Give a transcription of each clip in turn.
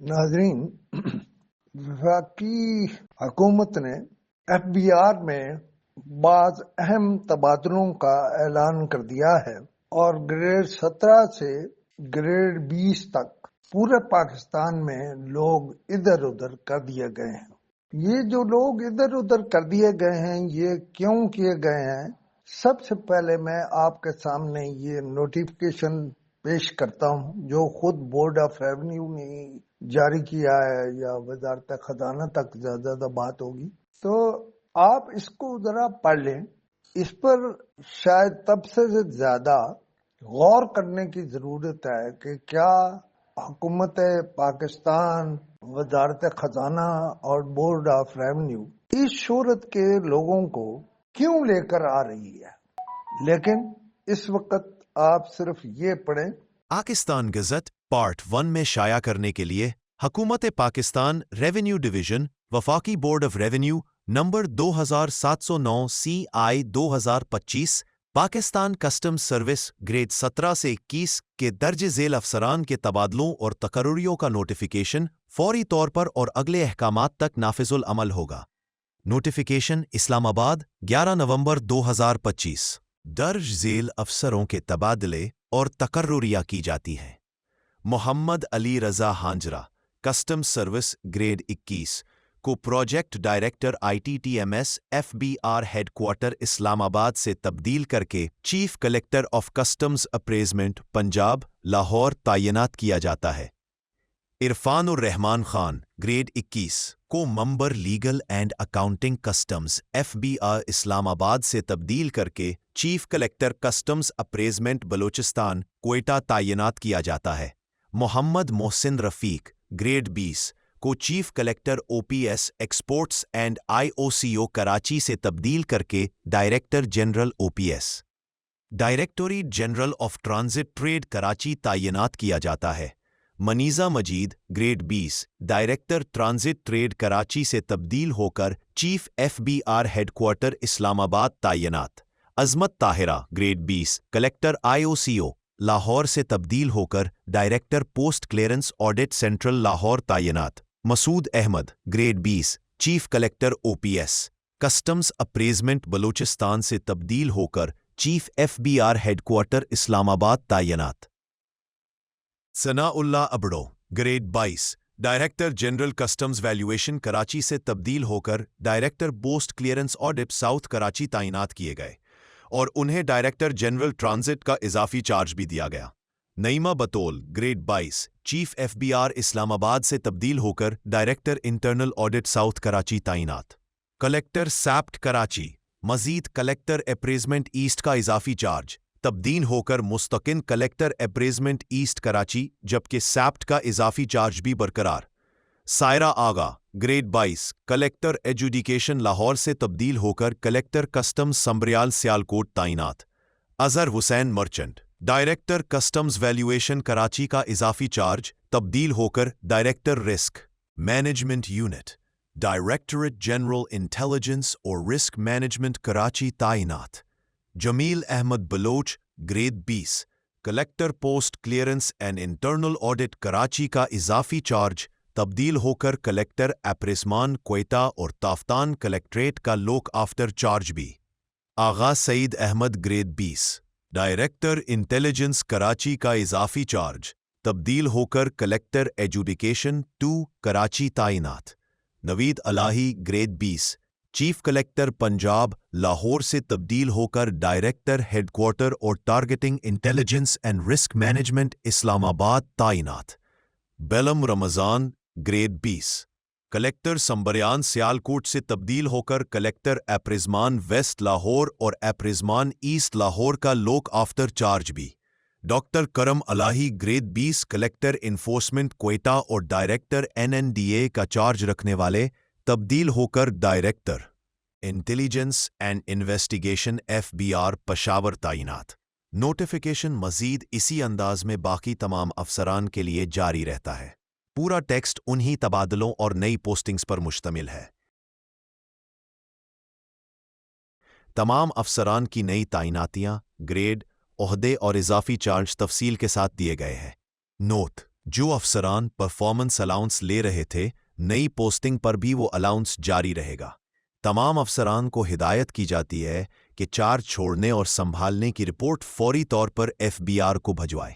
नाजरीन, वफाकी हुकूमत ने FBI में बाज़ अहम तबादलों का ऐलान कर दिया है और ग्रेड 17 से ग्रेड 20 तक पूरे पाकिस्तान में लोग इधर उधर कर दिए गए हैं। ये जो लोग इधर उधर कर दिए गए हैं, ये क्यों किए गए हैं? सबसे पहले मैं आपके सामने ये नोटिफिकेशन पेश करता हूँ जो खुद बोर्ड ऑफ रेवेन्यू ने जारी किया है, या वजारत खजाना तक ज्यादा बात होगी, तो आप इसको जरा पढ़ लें। इस पर शायद तब से ज्यादा गौर करने की जरूरत है कि क्या हुकूमत पाकिस्तान, वजारत खजाना और बोर्ड ऑफ रेवेन्यू इस शोहरत के लोगों को क्यों लेकर आ रही है। लेकिन इस वक्त आप सिर्फ ये पढ़ें। पाकिस्तान गज़ट पार्ट 1 में शाया करने के लिए हुकूमत पाकिस्तान रेवेन्यू डिवीजन वफाकी board of revenue number 2709 CI 2025 Pakistan customs service grade 17 से 21 के दर्ज झेल अफसरान के तबादलों और तकर्रुरियों का नोटिफिकेशन फौरी तौर पर और अगले अहकामात तक नाफिजुल अमल होगा। नोटिफिकेशन इस्लामाबाद 11 नवंबर 2025। दर्ज झेल अफसरों के तबादले और तकर्रुरियां की जाती हैं। Mohammad Ali Raza Hanjra customs service grade 21 को project director ITTMS FBR headquarter Islamabad से तब्दील करके chief collector of customs appraisement Punjab Lahore तैनात किया जाता है। इरफानुर रहमान खान ग्रेड 21 को member legal and accounting customs FBR Islamabad से तब्दील करके chief collector customs appraisement Balochistan Quetta तैनात किया जाता है। मोहम्मद मोहसिन रफ़ीक ग्रेड 20 को chief collector OPS exports and IOCO Karachi से तब्दील करके director general OPS directorate general of transit trade Karachi तैनात किया जाता है। Maniza Majeed grade 20 director transit trade Karachi से तब्दील होकर चीफ FBR हेडक्वार्टर इस्लामाबाद तैनात। Azmat Tahira grade 20 collector IOCO Lahore से तब्दील होकर director post clearance audit central Lahore तैनात। Masood Ahmed grade 20 chief collector OPS customs appraisement Balochistan से तब्दील होकर चीफ FBR हेडक्वार्टर इस्लामाबाद तैनात। Sanaullah Abro grade 22 director general customs valuation Karachi से तब्दील होकर director post clearance audit south Karachi तैनात किए गए और उन्हें डायरेक्टर जनरल ट्रांजिट का इजाफी चार्ज भी दिया गया। नईमा बतौल ग्रेड 22 चीफ FBR इस्लामाबाद से तब्दील होकर director internal audit south Karachi तैनात। कलेक्टर सैप्ट कराची मजीद कलेक्टर अप्रेजमेंट ईस्ट का इजाफी चार्ज तब्दील होकर मुस्तकिल कलेक्टर अप्रेजमेंट ईस्ट कराची, जबकि सैप्ट का इजाफी चार्ज भी बरकरार। Saira Agha grade 22 collector education Lahore से तब्दील होकर कलेक्टर कस्टम्स संब्रियाल सियालकोट तैनात। Azhar Hussain Merchant director customs valuation Karachi का इजाफी चार्ज तब्दील होकर director risk management unit directorate general intelligence और रिस्क मैनेजमेंट कराची तैनात। Jameel Ahmed Baloch grade 20 collector post clearance and internal audit Karachi का इजाफी चार्ज तब्दील होकर कलेक्टर अप्रेसमान क्वेटा और ताफ्तान कलेक्ट्रेट का लोक आफ्टर चार्ज भी। Agha Saeed Ahmed grade 20 director intelligence Karachi का इजाफी चार्ज तब्दील होकर कलेक्टर एजुकेशन 2 कराची तैनात। Naveed Elahi grade 20 chief collector Punjab Lahore से तब्दील होकर डायरेक्टर हेडक्वार्टर और targeting intelligence and risk management Islamabad तैनात। बेलम रमजान ग्रेड 20 कलेक्टर संबरियान सियालकोट से तब्दील होकर कलेक्टर अप्रेजमान वेस्ट लाहौर और अप्रेजमान ईस्ट लाहौर का लोक आफ्टर चार्ज भी। डॉक्टर करम Elahi grade 20 collector enforcement Quetta और डायरेक्टर NNDA का चार्ज रखने वाले तब्दील होकर director intelligence and investigation FBR Peshawar तैनात। नोटिफिकेशन मजीद इसी अंदाज में बाकी तमाम अफसरान के लिए जारी रहता है। पूरा टेक्स्ट उन्हीं तबादलों और नई पोस्टिंग्स पर मुश्तमिल है। तमाम अफसरान की नई तैनातियां, ग्रेड, ओहदे और इजाफी चार्ज तफसील के साथ दिए गए हैं। नोट जो अफसरान परफॉर्मेंस अलाउंस ले रहे थे, नई पोस्टिंग पर भी वो अलाउंस जारी रहेगा। तमाम अफसरान को हिदायत की जाती है कि चार्ज छोड़ने और संभालने की रिपोर्ट फौरी तौर पर FBR को भिजवाएं।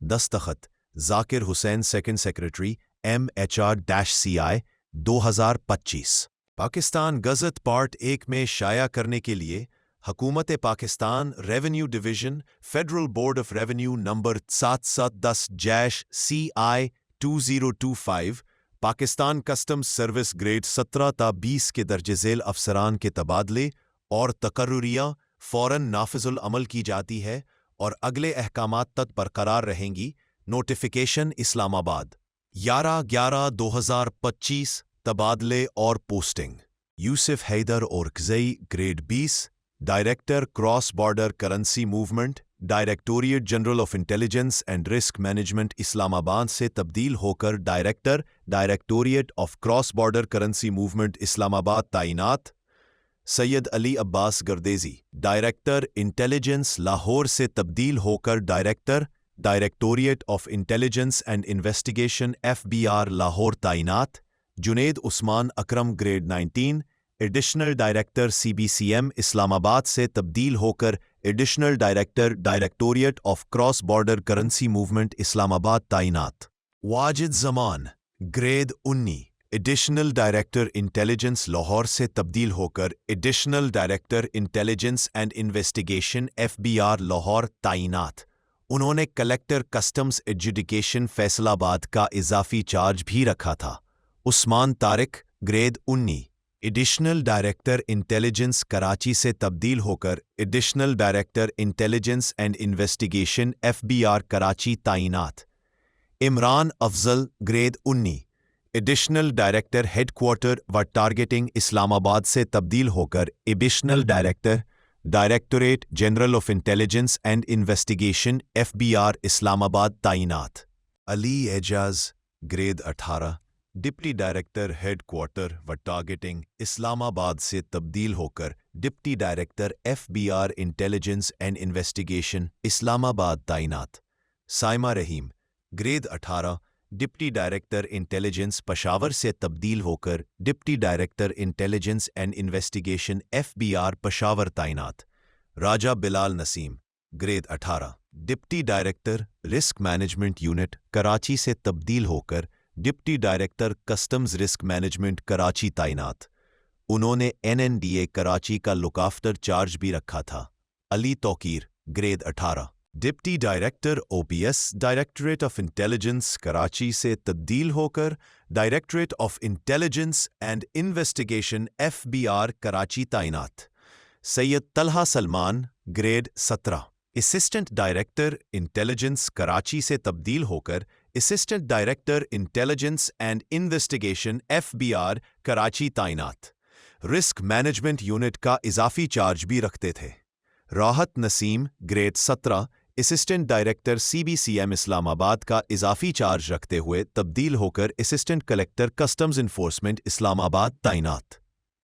दस्तखत Zakir Hussain, second secretary MHR-CI 2025। Pakistan gazette part 1 में शाया करने के लिए हुकूमत Pakistan revenue division federal board of revenue number 7710-CI 2025 Pakistan customs service grade 17 ता 20 के दर्जे झेल अफसरान के तबादले और तकर्रुरियाँ फ़ौरन नाफिजुल अमल की जाती है और अगले अहकामात तक बरकरार रहेंगी। नोटिफिकेशन इस्लामाबाद 11/11/2025 तबादले और posting Yusuf Haider Orakzai grade 20 director cross border currency movement directorate general of intelligence and risk management Islamabad से तब्दील होकर director directorate of cross border currency movement Islamabad तैनात। सैयद अली अब्बास गर्देजी डायरेक्टर इंटेलिजेंस लाहौर से तब्दील होकर director directorate of intelligence and investigation FBR Lahore तैनात। Junaid Usman Akram grade 19 additional director CBCM Islamabad से तब्दील होकर additional director directorate of cross border currency movement Islamabad तैनात। Wajid Zaman grade 19 additional director intelligence Lahore से तब्दील होकर additional director intelligence and investigation FBR Lahore तैनात। उन्होंने कलेक्टर कस्टम्स एडजुडिकेशन फैसलाबाद का इजाफी चार्ज भी रखा था। Usman Tariq grade 19 additional director intelligence Karachi से तब्दील होकर additional director intelligence and investigation FBR Karachi तैनात। Imran Afzal grade 19 additional director headquarter व टारगेटिंग इस्लामाबाद से तब्दील होकर additional director directorate general of intelligence and investigation FBR Islamabad तैनात। Ali Ejaz grade 18 deputy director headquarter व टारगेटिंग इस्लामाबाद से तब्दील होकर deputy director FBR intelligence and investigation Islamabad तैनात। साइमा रहीम grade 18 deputy director intelligence Peshawar से तब्दील होकर deputy director intelligence and investigation FBR Peshawar तैनात। Raja Bilal Naseem grade 18 deputy director risk management unit Karachi से तब्दील होकर deputy director customs risk management Karachi तैनात। उन्होंने NNDA कराची का लुक आफ्टर चार्ज भी रखा था। Ali Tauqeer grade 18 deputy director OPS directorate of intelligence Karachi से तब्दील होकर directorate of intelligence and investigation FBR Karachi तैनात। Syed Talha Salman grade 17 assistant director intelligence Karachi से तब्दील होकर assistant director intelligence and investigation FBR Karachi तैनात। रिस्क मैनेजमेंट यूनिट का इजाफी चार्ज भी रखते थे। Rahat Naseem grade 17 assistant director CBCM Islamabad का इजाफी चार्ज रखते हुए तब्दील होकर assistant collector customs enforcement Islamabad तैनात।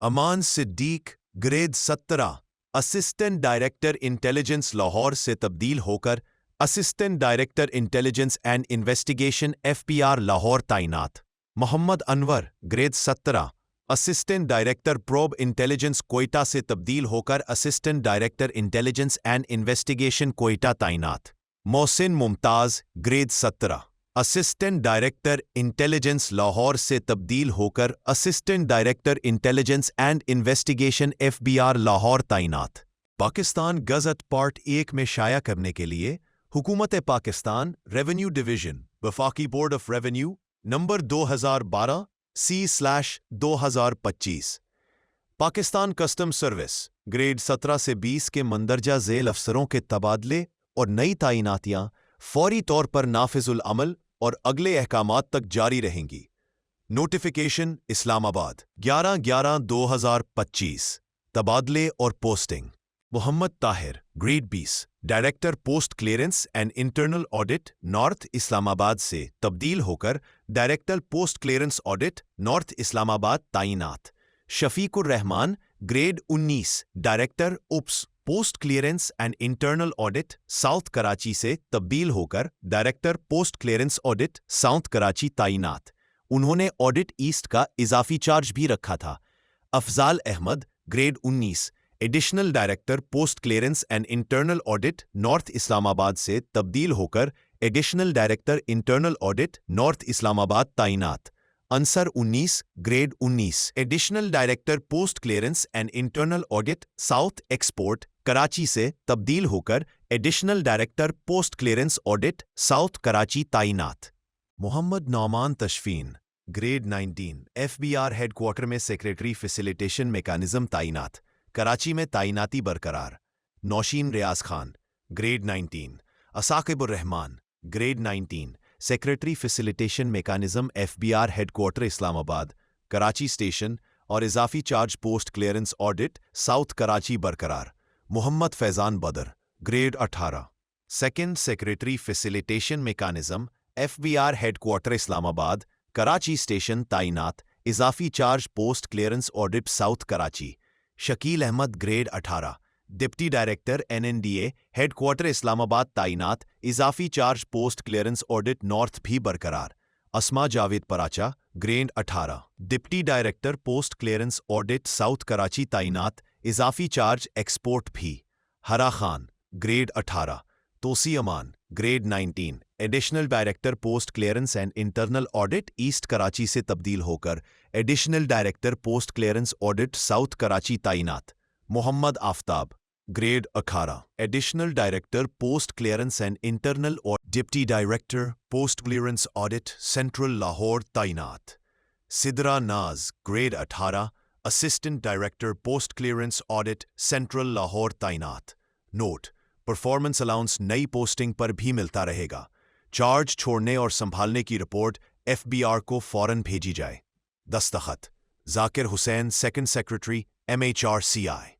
Aman Siddique grade 17 assistant director intelligence Lahore से तब्दील होकर assistant director intelligence and investigation FBR Lahore तैनात। Mohammad Anwar grade 17 assistant director probe intelligence Quetta से तब्दील होकर assistant director intelligence and investigation Quetta तैनात। Mohsin Mumtaz grade 17 assistant director intelligence Lahore से तब्दील होकर assistant director intelligence and investigation FBR Lahore तैनात। पाकिस्तान गज़ट पार्ट 1 में शाया करने के लिए हुकूमत पाकिस्तान रेवेन्यू डिवीज़न वफाकी board of revenue number 2012 C/2025 Pakistan custom service grade 17 से 20 के मंदरजा झेल अफसरों के तबादले और नई तैनातियां फौरी तौर पर नाफिजुल अमल और अगले अहकामात तक जारी रहेंगी। नोटिफिकेशन इस्लामाबाद 11/11/2025 तबादले और posting Mohammad Tahir grade 20 director post clearance and internal audit north Islamabad से तब्दील होकर director post clearance audit north Islamabad तैनात। Shafiqur Rehman grade 19 director OPS post clearance and internal audit south Karachi से तब्दील होकर director post clearance audit south Karachi तैनात। उन्होंने ऑडिट ईस्ट का इजाफी चार्ज भी रखा था। Afzal Ahmed grade 19 additional director post clearance and internal audit north Islamabad से तब्दील होकर additional director internal audit north Islamabad तैनात। Ansar 19 grade 19 additional director post clearance and internal audit south export Karachi से तब्दील होकर additional director post clearance audit south Karachi तैनात। Mohammad Nauman Tashfeen grade 19 FBR headquarter में secretary facilitation mechanism तैनात। कराची में तैनाती बरकरार। नौशीन रियाज खान ग्रेड 19 असाकिबुर Rehman grade 19 secretary facilitation mechanism FBR headquarter Islamabad Karachi station और इजाफी charge post clearance audit south Karachi बरकरार। Mohammad Faizan Badar grade 18 second secretary facilitation mechanism FBR headquarter Islamabad Karachi station तैनात इजाफी charge post clearance audit south Karachi. Shakeel Ahmed grade 18 deputy director NNDA headquarter Islamabad तैनात इजाफी charge post clearance audit north भी बरकरार। Asma Javed Paracha grade 18 deputy director post clearance audit south Karachi तैनात इजाफी charge export भी। हरा खान ग्रेड 18 तोसी Aman grade 19 additional director post clearance and internal audit east Karachi से तब्दील होकर additional director post clearance audit south Karachi तैनात। Mohammad Aftab grade 18 additional director post clearance and internal और deputy director post clearance audit central Lahore तैनात। Sidra Naz grade 18 assistant director post clearance audit central Lahore तैनात। Note performance allowance नई posting पर भी मिलता रहेगा। चार्ज छोड़ने और संभालने की रिपोर्ट एफबीआर को फौरन भेजी जाए। दस्तखत Zakir Hussain second secretary MHRCI।